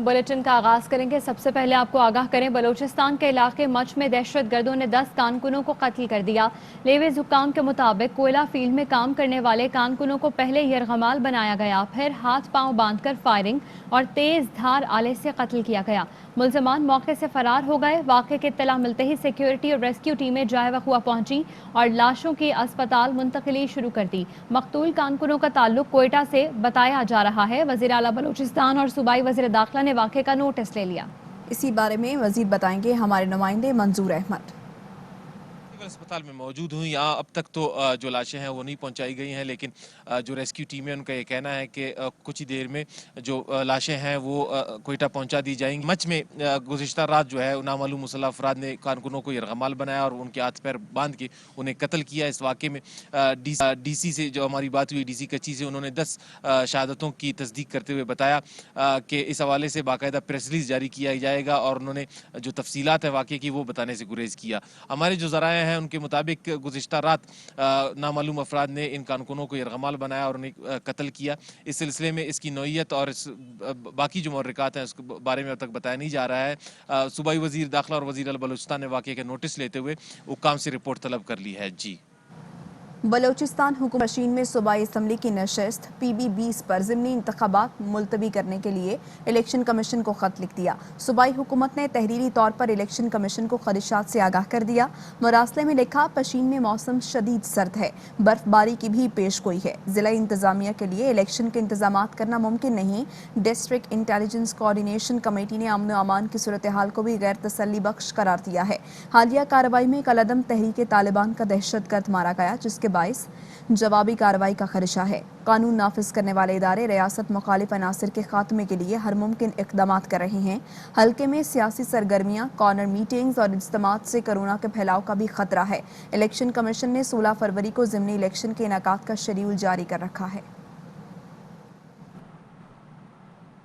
Bulletin का आगाज करेंगे। सबसे पहले आपको आगाह करें, बलूचिस्तान के इलाके मच में दहशत गर्दों ने 10 कारकुनों को कत्ल कर दिया। लेवेज हुक्काम के मुताबिक कोयला फील्ड में काम करने वाले कारकुनों को पहले यरगमाल बनाया गया, फिर हाथ पांव बांधकर फायरिंग और तेज धार आले से कत्ल किया गया। मुल्ज़िमान मौके से फरार हो गए। वाक़े की इत्तला मिलते ही सिक्योरिटी और रेस्क्यू टीमें जाए वक़ुआ पहुंची और लाशों की अस्पताल मुंतकिली शुरू कर दी। मकतूल कारकुनों का ताल्लुक कोयटा से बताया जा रहा है। वज़ीर आला बलूचिस्तान और सूबाई वज़ीर दाखिला ने वाक़े का नोटिस ले लिया। इसी बारे में मज़ीद बताएंगे हमारे नुमाइंदे मंजूर अहमद। अस्पताल में मौजूद हूँ। यहाँ अब तक तो जो लाशें हैं वो नहीं पहुँचाई गई हैं, लेकिन जो रेस्क्यू टीम है उनका ये कहना है कि कुछ ही देर में जो लाशें हैं वो कोयटा पहुँचा दी जाएंगी। मच में गुज़िश्ता रात जो है नामालूम मुसल्लह अफराद ने कारकुनों को यरगमाल बनाया और उनके हाथ पैर बांध के उन्हें कत्ल किया। इस वाक़े में डीसी से जो हमारी बात हुई, डीसी कच्ची से, उन्होंने 10 शहादतों की तस्दीक करते हुए बताया कि इस हवाले से बाकायदा प्रेस रिलीज जारी किया जाएगा और उन्होंने जो तफसीलात है वाक़े की वो बताने से गुरेज किया। हमारे जो ज़राए हैं उनके मुताबिक गुज़िश्ता रात नामालूम अफराद ने इन कारकुनों को यरगमाल बनाया और उन्हें कत्ल किया। इस सिलसिले में इसकी नौइयत और बाकी जो मुहर्रिकात हैं उसके बारे में अब तक बताया नहीं जा रहा है। सूबाई वज़ीर दाखिला और वज़ीर अल बलूचिस्तान ने वाक़े के नोटिस लेते हुए हुक्काम से रिपोर्ट तलब कर ली है। जी, बलूचिस्तान हुकूमत मशीन में सूबाई असम्बली की नशस्त PB-20 पर ज़िमनी इंतख़ाबात मुलतवी करने के लिए इलेक्शन कमीशन को ख़त लिख दिया। सूबाई हुकूमत ने तहरीरी तौर पर इलेक्शन कमीशन को ख़दशात से आगाह कर दिया। मुरासले में लिखा, पशीन में मौसम शदीद सर्द है, बर्फबारी की भी पेश गोई है। ज़िला इंतज़ामिया के लिए इलेक्शन के इंतज़ामात करना मुमकिन नहीं। डिस्ट्रिक्ट इंटेलिजेंस कोऑर्डिनेशन कमेटी ने अमन अमान की सूरत हाल को भी गैर तसल्ली बख्श करार दिया है। हालिया कार्रवाई में कलअदम तहरीक तालिबान का दहशतगर्द मारा गया, जिसके बाइस जवाबी कार्रवाई का खदशा है। कानून नाफिज करने वाले इदारे रियासत मुखालिफ अनासर के खात्मे के लिए हर मुमकिन इक़दामात कर रहे हैं। हल्के में सियासी सरगर्मियां, कॉर्नर मीटिंग्स और इज्तिमात से कोरोना के फैलाव का भी खतरा है। इलेक्शन कमीशन ने 16 फरवरी को ज़िमनी इलेक्शन के इनेकाद का शेड्यूल जारी कर रखा है।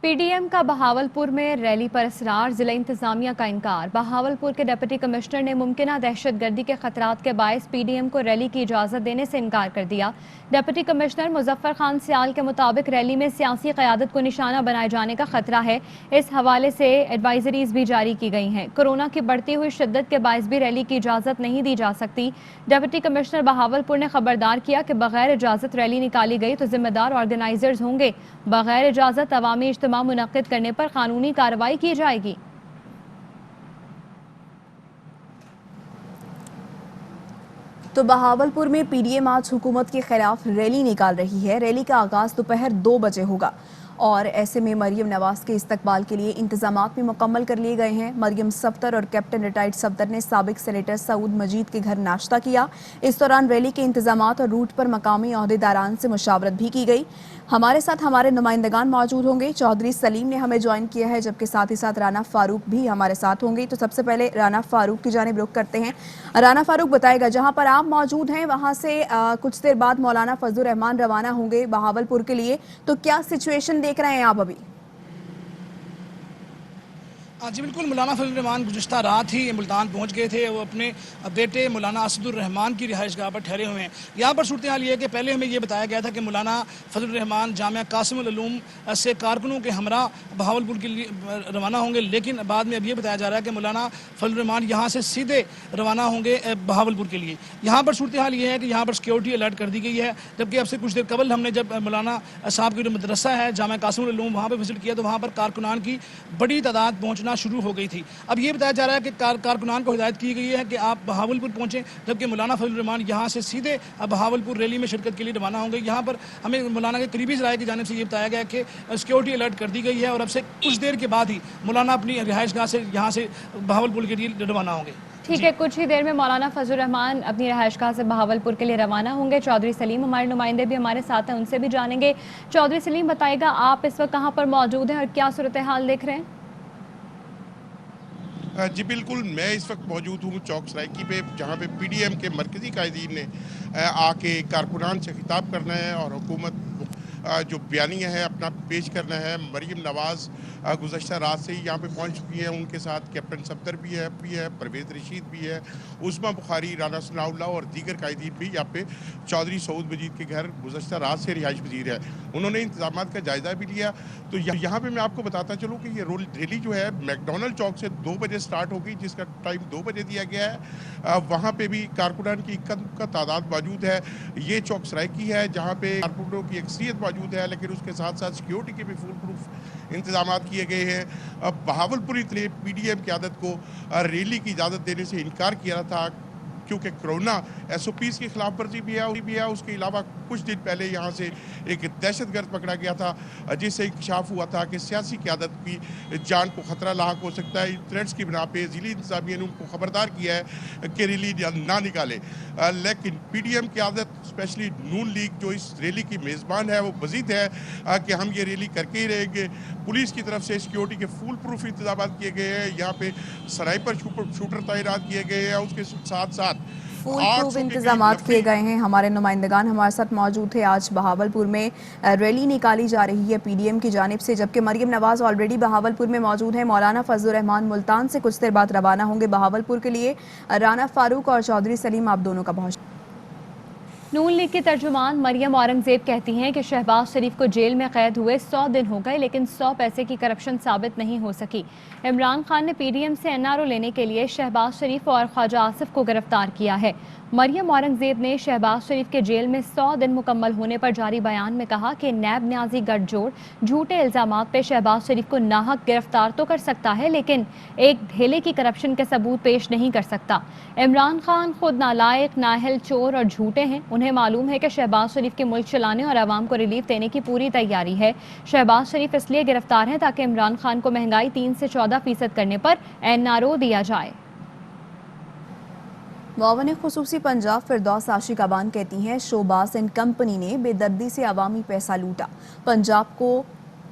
PDM का बहावलपुर में रैली पर इसरार, जिला इंतजामिया का इनकार। बहावलपुर के डिप्टी कमिश्नर ने मुमकिना दहशतगर्दी के खतरात के बायस PDM को रैली की इजाज़त देने से इनकार कर दिया। डिप्टी कमिश्नर मुजफ्फर खान सियाल के मुताबिक रैली में सियासी क़यादत को निशाना बनाए जाने का खतरा है। इस हवाले से एडवाइजरीज भी जारी की गई हैं। कोरोना की बढ़ती हुई शिद्दत के बायस भी रैली की इजाज़त नहीं दी जा सकती। डिप्टी कमिश्नर बहावलपुर ने खबरदार किया कि बगैर इजाज़त रैली निकाली गई तो जिम्मेदार ऑर्गेनाइजर्स होंगे। बगैर इजाज़त अवामी इज्तिमा मुनक्किद करने पर कानूनी कार्रवाई की जाएगी। तो बहावलपुर में PDM आज हुकूमत के खिलाफ रैली निकाल रही है। रैली का आगाज दोपहर 2 बजे होगा और ऐसे में मरियम नवाज के इस्तकबाल के लिए इंतजामात भी मुकम्मल कर लिए गए हैं। मरियम सफ्तर और कैप्टन रिटायर्ड सफ्तर ने साबिक सेनेटर सऊद मजीद के घर नाश्ता किया। इस दौरान रैली के इंतजामात और रूट पर मकामी अहदेदारान से मुशावरत भी की गई। हमारे साथ हमारे नुमाइंदगान मौजूद होंगे। चौधरी सलीम ने हमें ज्वाइन किया है, जबकि साथ ही साथ राना फारूक भी हमारे साथ होंगे। तो सबसे पहले राना फारूक की जानिब रुख करते हैं। राना फारूक, बताएगा जहां पर आप मौजूद हैं वहां से कुछ देर बाद मौलाना फजलुर रहमान रवाना होंगे बहावलपुर के लिए, तो क्या सिचुएशन देख रहे हैं आप अभी? जी बिल्कुल, मौलाना फजलुर रहमान गुज़िश्ता रात ही मुल्तान पहुंच गए थे। वो अपने बेटे मौलाना असदुर रहमान की रिहाइशगाह पर ठहरे हुए हैं। यहाँ पर सूरत हाल ये है कि पहले हमें ये बताया गया था कि मौलाना फजलुर रहमान जामिया कासिमुल उलूम से कारकुनों के हमरा बहावलपुर के लिए रवाना होंगे, लेकिन बाद में अब ये बताया जा रहा है कि मौलाना फजलुर रहमान यहाँ से सीधे रवाना होंगे बहावलपुर के लिए। यहाँ पर सूरत हाल ये है कि यहाँ पर सिक्योरिटी अलर्ट कर दी गई है। जबकि अब से कुछ देर कबल हमने जब मौलाना साहब की जो मदरसा है जामिया कासिमुल उलूम वहाँ पर विजिट किया तो वहाँ पर कारकुनान की बड़ी तादाद पहुँचना शुरू हो गई थी। अब ये बताया जा रहा है कि कारकुनान को हिदायत की गई है कि आप बहावलपुर पहुंचें, जबकि मौलाना फजलुर रहमान यहाँ से सीधे बहावलपुर रैली में शिरकत के लिए रवाना होंगे। यहाँ पर हमें मौलाना के करीबी ज़राए की जानिब से ये बताया गया कि सिक्योरिटी अलर्ट कर दी गई है और अब से कुछ देर के बाद ही मौलाना अपनी रिहाइशगाह से यहाँ से बहावलपुर के लिए रवाना होंगे। ठीक है, कुछ ही देर में मौलाना फजलुर रहमान अपनी रिहाइशगाह से बहावलपुर के लिए रवाना होंगे। चौधरी सलीम हमारे नुमाइंदे भी हमारे साथ हैं, उनसे भी जानेंगे। चौधरी सलीम, बताइएगा आप इस वक्त कहाँ पर मौजूद हैं और क्या सूरत हाल देख रहे हैं? जी बिल्कुल, मैं इस वक्त मौजूद हूँ चौक सराइकी पे, जहाँ पे PDM के मरकज़ी कायदीन ने आके कारकुनान से खिताब करना है और हुकूमत जो बयानिया है अपना पेश करना है। मरीम नवाज़ गुज़श्ता रात से ही यहाँ पे पहुँच चुकी हैं, उनके साथ कैप्टन सफ्दर भी है, परवेज़ रशीद भी है, उस्मा बुखारी, राना सनाउल्लाह और दीगर कायदीन भी यहाँ पे चौधरी सऊद मजीद के घर गुज़श्ता रात से रिहाइश पजीर है। उन्होंने इंतजाम का जायज़ा भी लिया। तो यहाँ पे मैं आपको बताता चलूँ कि ये रैली जो है मैकडोनल्ड चौक से 2 बजे स्टार्ट होगी, जिसका टाइम 2 बजे दिया गया है। वहाँ पे भी कारकुनान की का तादाद मौजूद है। ये चौक सराइकी है जहाँ पे कारकुनों की अक्सरियत मौजूद है, लेकिन उसके साथ साथ सिक्योरिटी के भी फुल प्रूफ इंतजाम किए गए हैं। अब बहावलपुर ने PDM क़यादत को रैली की इजाज़त देने से इनकार किया था, क्योंकि कोरोना SOPs की खिलाफ वर्जी भी है। उसके अलावा कुछ दिन पहले यहाँ से एक दहशतगर्द पकड़ा गया था, जिससे इंकशाफ हुआ था कि सियासी क़यादत की जान को ख़तरा लाक हो सकता है। थ्रेट्स की बिना पे ज़िली इंतज़ामिया ने उनको ख़बरदार किया है कि रैली ना निकाले। लेकिन PDM क़यादत स्पेशली नून लीग जो इस रैली की मेज़बान है, वो मज़ीद है कि हम ये रैली करके ही रहेंगे। पुलिस की तरफ से सिक्योरिटी के फुल प्रूफ इंतजाम किए गए हैं। यहाँ पे स्नाइपर शूटर तैनात किए गए हैं। उसके साथ साथ फुल प्रूफ इंतजाम किए गए हैं। हमारे नुमाइंदगान हमारे साथ मौजूद थे। आज बहावलपुर में रैली निकाली जा रही है PDM की जानिब से, जबकि मरियम नवाज़ ऑलरेडी बहावलपुर में मौजूद है। मौलाना फजलुर रहमान मुल्तान से कुछ देर बाद रवाना होंगे बहावलपुर के लिए। राना फारूक और चौधरी सलीम आप दोनों का पहुंच। नून लीग की तर्जुमान मरियम औरंगजेब कहती हैं कि शहबाज शरीफ को जेल में कैद हुए 100 दिन हो गए, लेकिन 100 पैसे की करप्शन साबित नहीं हो सकी। इमरान खान ने PDM से NRO लेने के लिए शहबाज शरीफ और ख्वाजा आसिफ को गिरफ्तार किया है। मरियम औरंगजेब ने शहबाज शरीफ के जेल में 100 दिन मुकम्मल होने पर जारी बयान में कहा कि नैब न्याजी गठजोड़ झूठे इल्जामात पे शहबाज शरीफ को नाहक गिरफ्तार तो कर सकता है, लेकिन एक ढेले की करप्शन के सबूत पेश नहीं कर सकता। इमरान खान खुद नालायक, नाहल, चोर और झूठे हैं। उन्हें मालूम है कि शहबाज शरीफ के मुल्क चलाने और आवाम को रिलीफ देने की पूरी तैयारी है। शहबाज शरीफ इसलिए गिरफ्तार हैं ताकि इमरान खान को महंगाई 3 से 14% करने पर NRO दिया जाए। मुआवन खुसूसी पंजाब फिरदौस आशिकाबान कहती हैं शोबाज एंड कंपनी ने बेदर्दी से अवामी पैसा लूटा। पंजाब को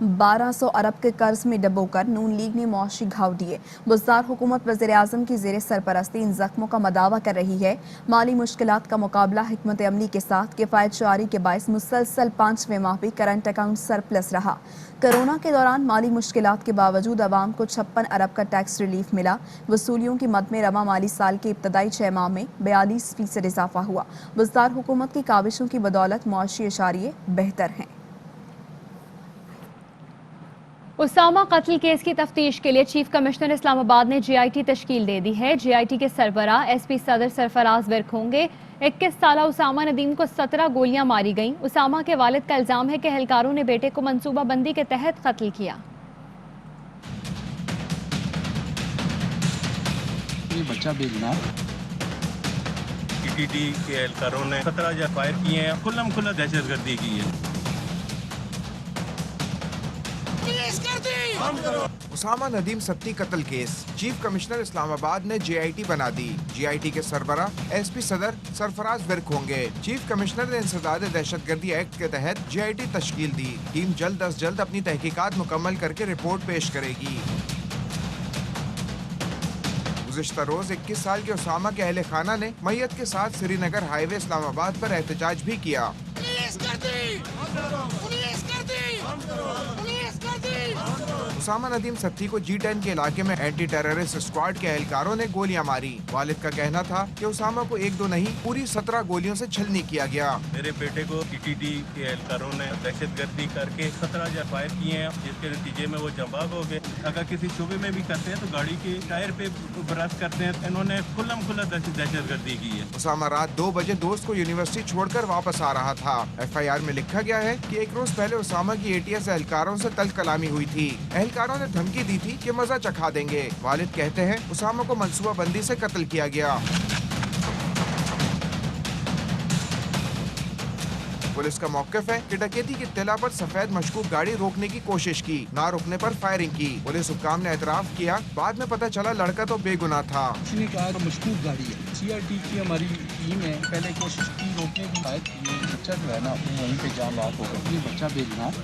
1200 अरब के कर्ज में डबोकर नून लीग ने मुआशी घाव दिए। बुज़दार हुकूमत वज़ीर आज़म की ज़ेर सरपरस्ती इन जख्मों का मदावा कर रही है। माली मुश्किलात का मुकाबला हिकमत अमली के साथ किफ़ायत जारी के बायस मुसलसल 5वें माह भी करंट अकाउंट सरप्लस रहा। कोरोना के दौरान माली मुश्किलात के बावजूद आवाम को 56 अरब का टैक्स रिलीफ मिला। वसूलियों की मद में रवा माली साल के इब्तदाई 6 माह में 42% इजाफा हुआ। बुज़दार हुकूमत की काविशों की बदौलत मुआशी इशारिये बेहतर हैं। उसामा कत्ल केस की तफ्तीश के लिए चीफ कमिश्नर इस्लामाबाद ने GIT तश्कील दे दी है। GIT के सरबराह SP सदर सरफराज विर्क होंगे। 21 साला उसामा नदीम को 17 गोलियां मारी गईं। उसामा के वालिद का इल्जाम है कि एहलकारों ने बेटे को मंसूबा बंदी के तहत कत्ल किया। ये बच्चा बेगुनाह TTD के एहलकारों ने 17 फायर किए हैं। खुल्लम खुल्ला दहशतगर्दी की है। उसामा नदीम सत्ती कत्ल केस चीफ कमिश्नर इस्लामाबाद ने GIT बना दी। GIT के सरबराह SP सदर सरफराज विर्क होंगे। चीफ कमिश्नर ने इंसदाद दहशतगर्दी एक्ट के तहत GIT तश्कील दी। टीम जल्द अज जल्द अपनी तहकीकात मुकम्मल करके रिपोर्ट पेश करेगी। गुज़िश्ता रोज 21 साल के उसामा के अहले खाना ने मैयत के साथ श्रीनगर हाईवे इस्लामाबाद पर एहतजाज भी किया। उसामा नदीम सत्ती को G10 के इलाके में एंटी टेररिस्ट स्क्वाड के एहलकारों ने गोलियां मारी। वालिद का कहना था कि उसामा को 1-2 नहीं पूरी 17 गोलियों से छलनी किया गया। मेरे बेटे को TTD के एहलकारों ने दहशतगर्दी करके 17 फायर किए हैं, जिसके नतीजे में वो जंबाग हो गए। अगर किसी शोबे में भी करते हैं तो गाड़ी के टायर पे बरस करते हैं। इन्होंने खुल्लम खुल्ला दहशतगर्दी की है। उसामा रात 2 बजे दोस्त को यूनिवर्सिटी छोड़कर वापस आ रहा था। FIR में लिखा गया है कि 1 रोज पहले उसामा की ATS एहलकारों से तल्ख कलामी हुई थी। एहलकारों ने धमकी दी थी कि मजा चखा देंगे। वालिद कहते हैं उसामा को मंसूबा बंदी से कत्ल किया गया। पुलिस का मौक़िफ़ है कि डकैती की इत्तला पर सफेद मशकूक गाड़ी रोकने की कोशिश की, ना रुकने पर फायरिंग की। पुलिस हुक्काम ने एतराफ़ किया, बाद में पता चला लड़का तो बेगुनाह था। उसने कहा मशकूक गाड़ी है। CRT की हमारी टीम है, पहले कोशिश की रोकने की, ये बच्चा जो है ना वहीं पे जान बात हो गई। ये बच्चा बेगुनाह,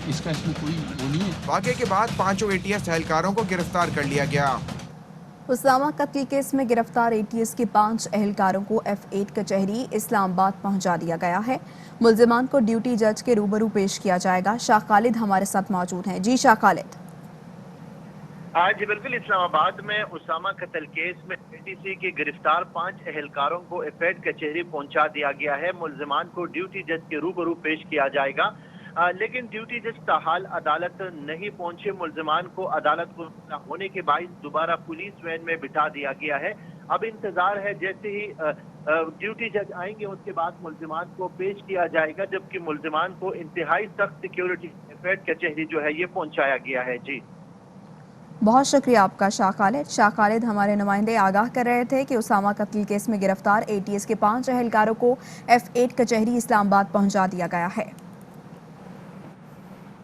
इसका इसमें कोई वो नहीं है। वाक़े के बाद 5 ATS एहलकारों को गिरफ्तार कर लिया गया। उसामा कत्ल केस में गिरफ्तार ATS के 5 एहलकारों को F8 कचहरी इस्लामाबाद पहुंचा दिया गया है। मुल्जिमान को ड्यूटी जज के रूबरू पेश किया जाएगा। शाह खालिद हमारे साथ मौजूद हैं। जी शाह खालिद। आज बिल्कुल इस्लामाबाद में उसामा कत्ल केस में ATC के गिरफ्तार 5 एहलकारों को F8 कचहरी पहुंचा दिया गया है। मुल्जिमान को ड्यूटी जज के रूबरू पेश किया जाएगा, लेकिन ड्यूटी जज ताहाल अदालत नहीं पहुंचे। मुल्जिमान को अदालत को होने के बाद दोबारा पुलिस वैन में बिठा दिया गया है। अब इंतजार है जैसे ही ड्यूटी जज आएंगे उसके बाद मुल्जिमान को पेश किया जाएगा, जबकि मुल्जिमान को इंतहाई सख्त सिक्योरिटी F8 कचहरी जो है ये पहुंचाया गया है। जी बहुत शुक्रिया आपका शाह खालिद। शाह खालिद हमारे नुमाइंदे आगाह कर रहे थे कि उसामा कत्ल केस में गिरफ्तार ATS के 5 एहलकारों को F8 कचहरी इस्लामाबाद पहुंचा दिया गया है।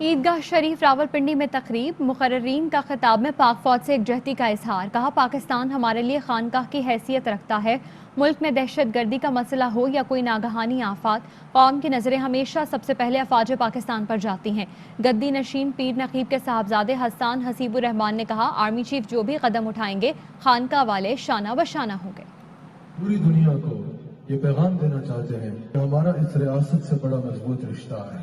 ईदगाह शरीफ रावलपिंडी में तकरीब, मुकर्रीन का खिताब में पाक फौज से एकजहती का इजहार। कहा, पाकिस्तान हमारे लिए खानकाह की हैसियत रखता है। मुल्क में दहशत गर्दी का मसला हो या कोई नागहानी आफात, कौम की नज़रें हमेशा सबसे पहले अफवाज पाकिस्तान पर जाती हैं। गद्दी नशीन पीर नकीब के साहबजादे हसन हसीबुर रहमान ने कहा, आर्मी चीफ जो भी कदम उठाएंगे खानकाह वाले शाना बशाना होंगे। पूरी दुनिया को ये पैगाम देना चाहते हैं कि हमारा इस रियासत से बड़ा मजबूत रिश्ता है।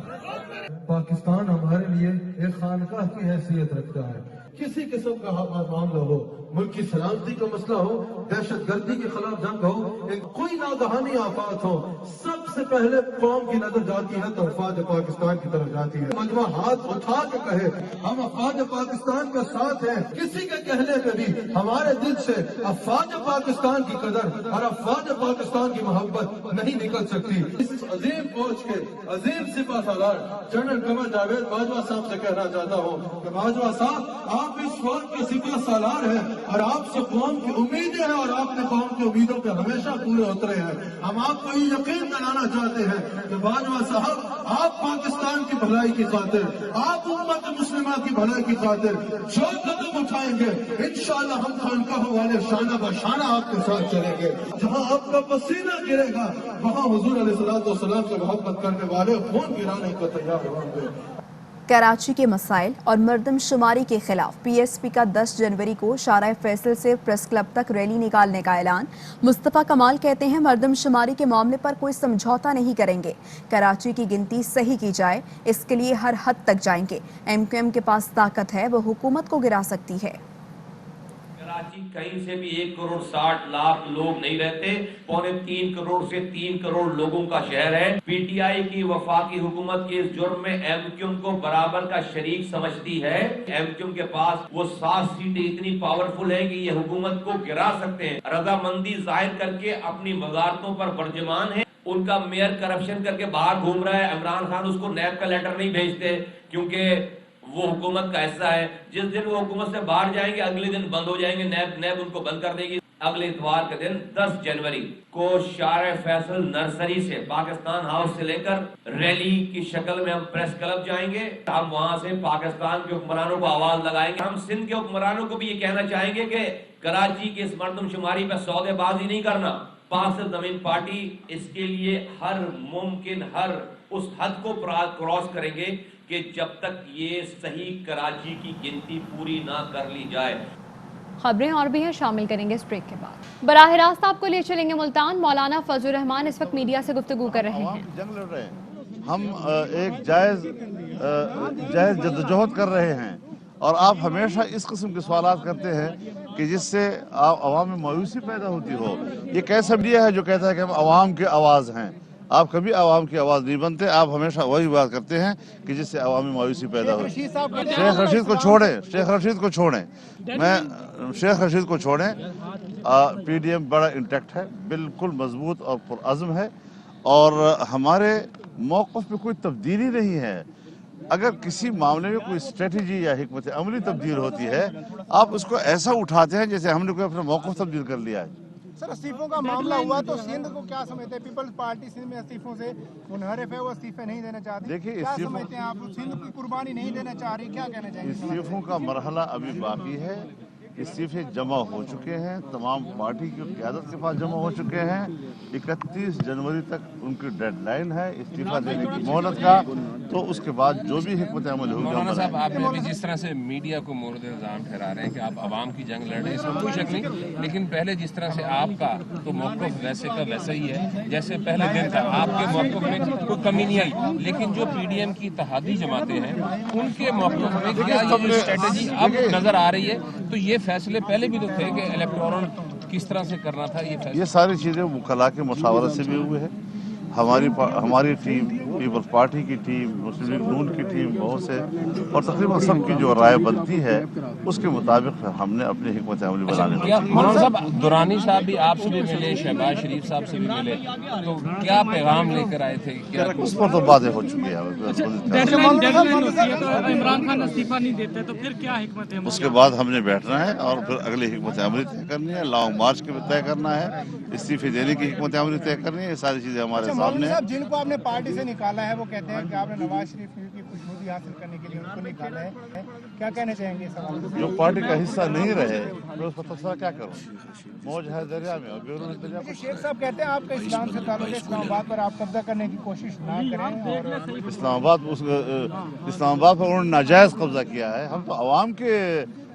पाकिस्तान हमारे लिए एक खानकाह की हैसियत रखता है। किसी किस्म का मामला हो, मुल्क की सलामती का मसला हो, दहशत गर्दी के खिलाफ जंग हो, कोई नागहानी आफात हो, सबसे पहले कौम की नजर जाती है तो अफवाज पाकिस्तान की तरफ जाती है। मजमा हाथ उठा के कहे हम अफवाज पाकिस्तान का साथ हैं, किसी के कहने पे भी हमारे दिल से अफवाज पाकिस्तान की कदर और अफवाज पाकिस्तान की मोहब्बत नहीं निकल सकती। इस अजीम फौज के अजीम सिपा सालार जनरल कमर जावेद बाजवा साहब से कहना चाहता हूँ कि बाजवा साहब, आप इस फौज के सिपा सालार हैं और आपसे कौम की उम्मीदें हैं और आपने कौम की उम्मीदों पे हमेशा पूरे उतरे हैं। हम आपको ये यकीन दिलाना चाहते हैं कि बाजवा साहब, आप पाकिस्तान की भलाई की खातिर, आप उम्मत मुस्लिमा की भलाई की खातिर जो कदम उठाएंगे इंशाअल्लाह हम खानकाह वाले शाना बशाना आपके साथ चलेंगे। जहाँ आपका पसीना गिरेगा वहाँ हुजूर अलैहिस्सलाम से मोहब्बत करने वाले खून गिराने को तैयार होंगे। कराची के मसाइल और मर्दमशुमारी के खिलाफ PSP का 10 जनवरी को शारा फैसल से प्रेस क्लब तक रैली निकालने का ऐलान। मुस्तफ़ा कमाल कहते हैं, मर्दमशुमारी के मामले पर कोई समझौता नहीं करेंगे। कराची की गिनती सही की जाए, इसके लिए हर हद तक जाएंगे। MQM के पास ताकत है, वो हुकूमत को गिरा सकती है। कराची कहीं से भी 1,60,00,000 लोग नहीं रहते, 2.25 करोड़ से 3 करोड़ लोगों का शहर है। PTI की वफाकी हुकूमत के इस जुर्म में MQM को बराबर का शरीक समझती है। MQM के पास वो 7 सीटें इतनी पावरफुल है कि ये हुकूमत को गिरा सकते हैं। रजामंदी जाहिर करके अपनी वजारतों पर बर्जमान है। उनका मेयर करप्शन करके बाहर घूम रहा है। इमरान खान उसको नैब का लेटर नहीं भेजते क्योंकि वो हुकूमत का हिस्सा है। जिस दिन वो हुकूमत से बाहर जाएंगे अगले दिन बंद हो जाएंगे, नैब उनको बंद कर देगी। अगले इतवार के दिन 10 जनवरी को शारा फैसल नर्सरी से पाकिस्तान हाउस से लेकर रैली की शक्ल में हम प्रेस क्लब जाएंगे। हम वहां से पाकिस्तान के हुक्मरानों को आवाज लगाएंगे। हम सिंध के हुक्मरानों को भी ये कहना चाहेंगे कि कराची की इस मर्दमशुमारी पर सौदेबाजी नहीं करना। पाक ज़मीन पार्टी इसके लिए हर मुमकिन हर उस हद को क्रॉस करेंगे कि जब तक ये सही कराची की गिनती पूरी ना कर ली जाए। खबरें और भी हैं, शामिल करेंगे इस ब्रेक के बाद। बराह रास्त आपको ले चलेंगे मुल्तान। मौलाना फजलुर रहमान इस वक्त मीडिया से गुफ्तगू कर रहे हैं। जंग लड़ रहे हैं, हम एक जायज जद्दोजहद कर रहे हैं और आप हमेशा इस किस्म के सवालात करते हैं कि जिससे आवाम में मायूसी पैदा होती हो। ये कैसा मीडिया है जो कहता है कि हम आवाम की आवाज़ हैं? आप कभी आवाम की आवाज़ नहीं बनते। आप हमेशा वही बात करते हैं कि जिससे आवाम में मायूसी पैदा हो। शेख रशीद को छोड़ें, शेख रशीद को छोड़ें, मैं शेख रशीद को छोड़ें। PDM बड़ा इंटैक्ट है, बिल्कुल मजबूत और पुरअज़्म है और हमारे मौक़िफ़ में कोई तब्दीली नहीं है। अगर किसी मामले में कोई स्ट्रेटजी या हिकमत अमली तब्दील होती है, आप उसको ऐसा उठाते हैं जैसे हमने कोई अपना मौक़िफ़ तब्दील कर लिया है। सर, इस्तीफों का मामला हुआ तो सिंध को क्या समझते हैं? पीपल्स पार्टी सिंध में इस्तीफों से मुनहरिफ है, वो इस्तीफे नहीं देना चाहती। देखिए, क्या समझते हैं आप? सिंध की कुर्बानी नहीं देना चाह रही, क्या कहना चाहेंगे? इस्तीफों का मरहला अभी बाकी है। इस्तीफे जमा हो चुके हैं, तमाम पार्टी की क़यादत के पास जमा हो चुके हैं। 31 जनवरी तक उनकी डेडलाइन है इस्तीफा देने की मोहलत का, तो उसके बाद जो भी हिकमत अमल होगी। मौलाना साहब, आपने अभी जिस तरह से मीडिया को मोरद इल्ज़ाम ठहरा रहे हैं कि आप आवाम की जंग लड़ रहे हैं, इसमें कोई शक नहीं, लेकिन पहले जिस तरह से आपका तो मौक़िफ़ वैसे का वैसा ही है जैसे पहले दिन था, आपके मौक़िफ़ में कोई कमी नहीं आई, लेकिन जो PDM की इत्तेहादी जमातें हैं उनके मौक़िफ़ में क्या ये स्ट्रेटजी अब नज़र आ रही है? तो ये फैसले पहले भी तो थे कि इलेक्टोरल किस तरह से करना था, ये सारी चीज़ें वकला के मशावरत से भी हुए हैं। हमारी टीम, पीपल्स पार्टी की टीम, मुस्लिम लीग नून की टीम, बहुत से और तकरीबन सबकी जो राय बनती है उसके मुताबिक हमने अपनी हिकमत अमली बनाने क्या मौलाना साहब, दुरानी साहब भी आपसे भी मिले, शहबाज शरीफ साहब से भी मिले, तो क्या पैगाम लेकर आए थे? क्या उस पर तो बातें हो चुकी है। इमरान खान इस्तीफा नहीं देते तो फिर क्या हिकमत है? उसके बाद हमने बैठना है और फिर अगली हिकमत अमली तय करनी है, लॉन्ग मार्च के तय करना है, इस्तीफे देने की हिकमत अमली तय करनी है। ये सारी चीज़ें हमारे सामने है। जिनको आपने पार्टी से निकाला है वो कहते हैं कि आपने नवाज शरीफ की खुशबूदी हासिल करने के लिए उनको निकाला है, क्या कहना चाहेंगे सवाल? जो पार्टी का हिस्सा नहीं रहे मैं उस पर तबसरा क्या करूँ? मौज है दरिया में और बेरून दरिया में। शेख साहब कहते हैं आपका इस्लाम से ताल्लुक है, इस्लामाबाद पर आप कब्जा करने की कोशिश ना करें। और इस्लामाबाद पर उन्होंने नाजायज़ कब्जा किया है। हम तो आवाम के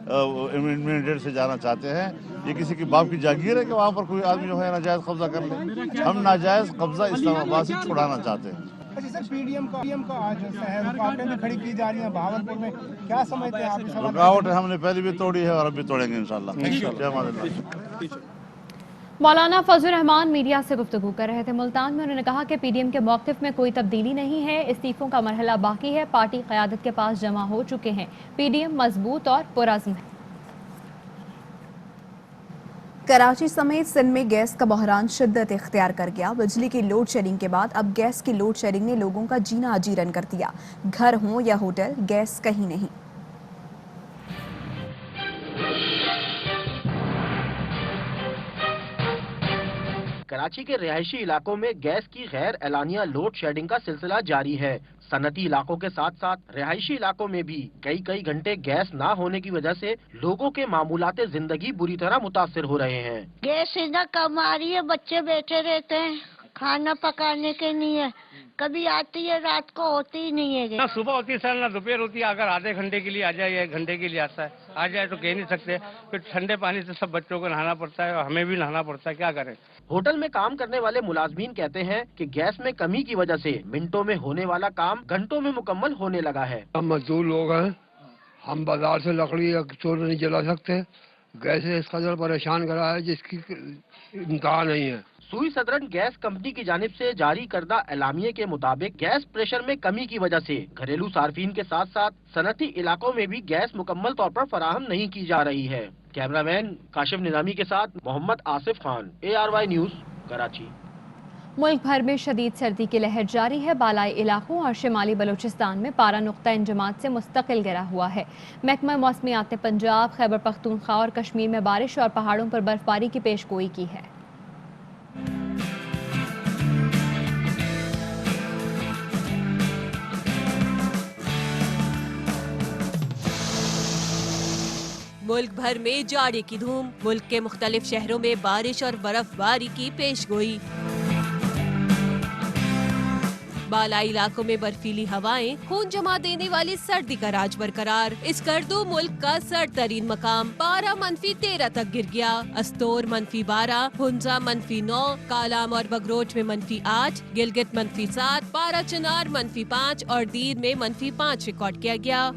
इमीडिएट से जाना चाहते हैं। ये किसी की बाप की जागीर है कि वहाँ पर कोई आदमी जो है नाजायज़ कब्जा कर ले? हम नाजायज़ कब्जा इस्लामाबाद से छुड़ाना चाहते हैं। अच्छा सर, PDM का आज है, रुकावटें भी खड़ी की जा रही हैं बहावलपुर में, क्या समझते हैं आप? रुकावटें हमने पहले भी तोड़ी है और अब भी तोड़ेंगे इंशाल्लाह। मौलाना फजल रहमान मीडिया से गुफ्तगू कर रहे थे मुल्तान में। उन्होंने कहा कि PDM के मौक़िफ़ में कोई तब्दीली नहीं है, इस्तीफ़ों का मरहला बाकी है, पार्टी क़यादत के पास जमा हो चुके हैं, PDM मजबूत और पुरअज़्म है। कराची समेत सिंध में गैस का बहरान शिद्दत इख्तियार कर गया। बिजली की लोड शेडिंग के बाद अब गैस की लोड शेडिंग ने लोगों का जीना अजीरन कर दिया। घर हो या होटल, गैस कहीं नहीं। कराची के रिहायशी इलाकों में गैस की गैर एलानिया लोड शेडिंग का सिलसिला जारी है। सनती इलाकों के साथ साथ रिहायशी इलाकों में भी कई घंटे गैस ना होने की वजह से लोगों के मामूलाते जिंदगी बुरी तरह मुतासिर हो रहे हैं। गैस इतना कम आ रही है, बच्चे बैठे रहते हैं, खाना पकाने के नहीं है, कभी आती है रात को होती ही नहीं है। ना सुबह होती है सर, ना दोपहर होती है। अगर आधे घंटे के लिए आ जाए या 1 घंटे के लिए आता है, आ जाए तो कह नहीं सकते। फिर ठंडे पानी से सब बच्चों को नहाना पड़ता है और हमें भी नहाना पड़ता है, क्या करें। होटल में काम करने वाले मुलाजमीन कहते हैं कि गैस में कमी की वजह से मिनटों में होने वाला काम घंटों में मुकम्मल होने लगा है। हम मजदूर लोग हैं, हम बाजार से लकड़ी या चोर नहीं जला सकते। गैस इस कदर परेशान करा है जिसकी इंतहा नहीं है। सुई सदरन गैस कंपनी की जानिब से जारी करदा एलामिये के मुताबिक गैस प्रेशर में कमी की वजह से घरेलू सार्फिन के साथ साथ सनती इलाकों में भी गैस मुकम्मल तौर पर फराहम नहीं की जा रही है। कैमरामैन काशिफ निजामी के साथ मोहम्मद आसिफ खान, ARY न्यूज़, कराची। मुल्क भर में शदीद सर्दी की लहर जारी है। बालाई इलाकों और शिमाली बलूचिस्तान में पारा नुक्ता इंजमात से मुस्तकिल गिरा हुआ है। महकमा मौसमियात ने पंजाब, खैबर पख्तूनख्वा और कश्मीर में बारिश और पहाड़ों पर बर्फबारी की पेशगोई की है। मुल्क भर में जाड़े की धूम, मुल्क के मुख्तलिफ शहरों में बारिश और बर्फबारी की पेशगोई। बालाई इलाकों में बर्फीली हवाएं, खून जमा देने वाली सर्दी का राज बरकरार। इस गर्दो मुल्क का सर्द तरीन मकाम पारा -13 तक गिर गया। अस्तोर -12, हुंजा -9, कालाम और बगरोच में -8, गिलगित -7, पारा चनार -5 और दीर में -5 रिकॉर्ड किया गया।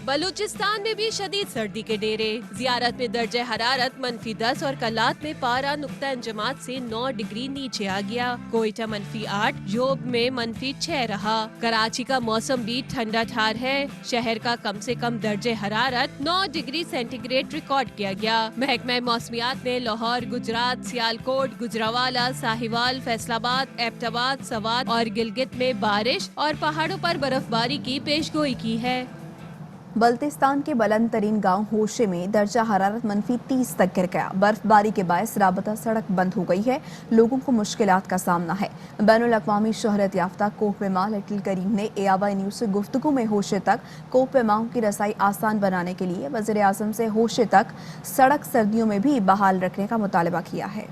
बलूचिस्तान में भी शदीद सर्दी के डेरे। जियारत में दर्जे हरारत -10 और कलात में पारा नुक्ता इंजमात से 9 डिग्री नीचे आ गया। कोयटा -8, योब में -6 रहा। कराची का मौसम भी ठंडा ठार है। शहर का कम से कम दर्जे हरारत 9 डिग्री सेंटीग्रेड रिकॉर्ड किया गया। महकमा मौसमियात ने लाहौर, गुजरात, सियालकोट, गुजरावाला, साहिवाल, फैसलाबाद, एबटाबाद, सवात और गिलगित में बारिश और पहाड़ों पर बर्फबारी की पेशगोई की है। बल्तिस्तान के बुलंद तरीन गाँव होशे में दर्जा हरारत -30 तक गिर गया। बर्फबारी के बायस राबता सड़क बंद हो गई है, लोगों को मुश्किलात का सामना है। बैनुल अक़वामी शोहरत याफ्ता कोह-पेमा लिटिल करीम ने ARY न्यूज़ से गुफ्तगू में होशे तक कोह-पेमाओं की रसाई आसान बनाने के लिए वज़ीर आज़म से होशे तक सड़क सर्दियों में भी बहाल रखने का मुतालबा किया है।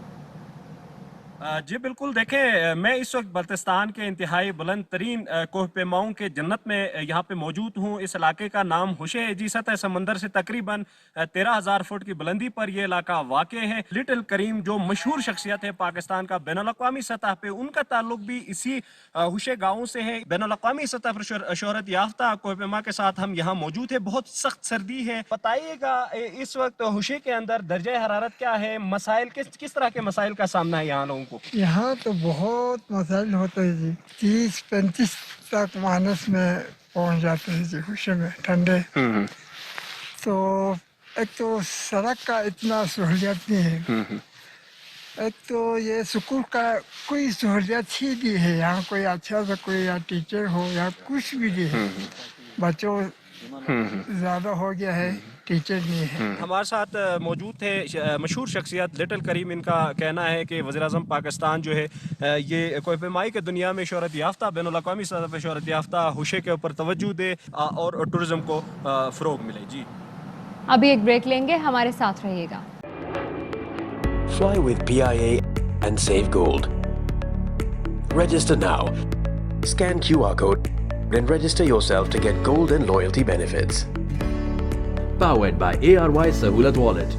जी बिल्कुल, देखें मैं इस वक्त बल्तिस्तान के इंतहाई बुलंद तरीन कोह-पेमाओं के जन्नत में यहाँ पे मौजूद हूँ। इस इलाके का नाम होशे है जी। सतह समंदर से तकरीबन 13,000 फुट की बुलंदी पर यह इलाका वाक़ है। लिटिल करीम जो मशहूर शख्सियत है पाकिस्तान का बैनुल अक़वामी सतह पे, उनका ताल्लुक भी इसी होशे गाँव से है। बैनुल अक़वामी सतह पर शोहरत याफ्ता कोह-पेमा के साथ हम यहाँ मौजूद है। बहुत सख्त सर्दी है। बताइएगा इस वक्त होशे के अंदर दर्जा हरारत क्या है, मसाइल किस तरह के मसाइल का सामना है यहाँ लोगों को? यहाँ तो बहुत मसाइल होते हैं जी। 30-35 तक माइनस में पहुँच जाते हैं जी होशे में, ठंडे। तो एक तो सड़क का इतना सहूलियत नहीं है, एक तो ये स्कूल का कोई सहूलियत ही नहीं है यहाँ। कोई अच्छा सा कोई या टीचर हो या कुछ भी नहीं है। बच्चों ज़्यादा हो गया है, टीचर नहीं है। हमारे साथ मौजूद थे मशहूर शख्सियत लिटिल करीम। इनका कहना है कि वज़ीर आज़म पाकिस्तान जो है ये कोह-पेमाई के दुनिया में शोहरत याफ्ता, बैनुल अक़वामी सतह पर शोहरत याफ्ता होशे के ऊपर तवज्जो दे और टूरिज़्म को फ़रोग मिले। जी अभी एक ब्रेक लेंगे, हमारे साथ रहिएगा। Fly with PIA and save gold. Register now. Scan QR code and register yourself to get gold and loyalty benefits. Powered by ARY Sahulat Wallet.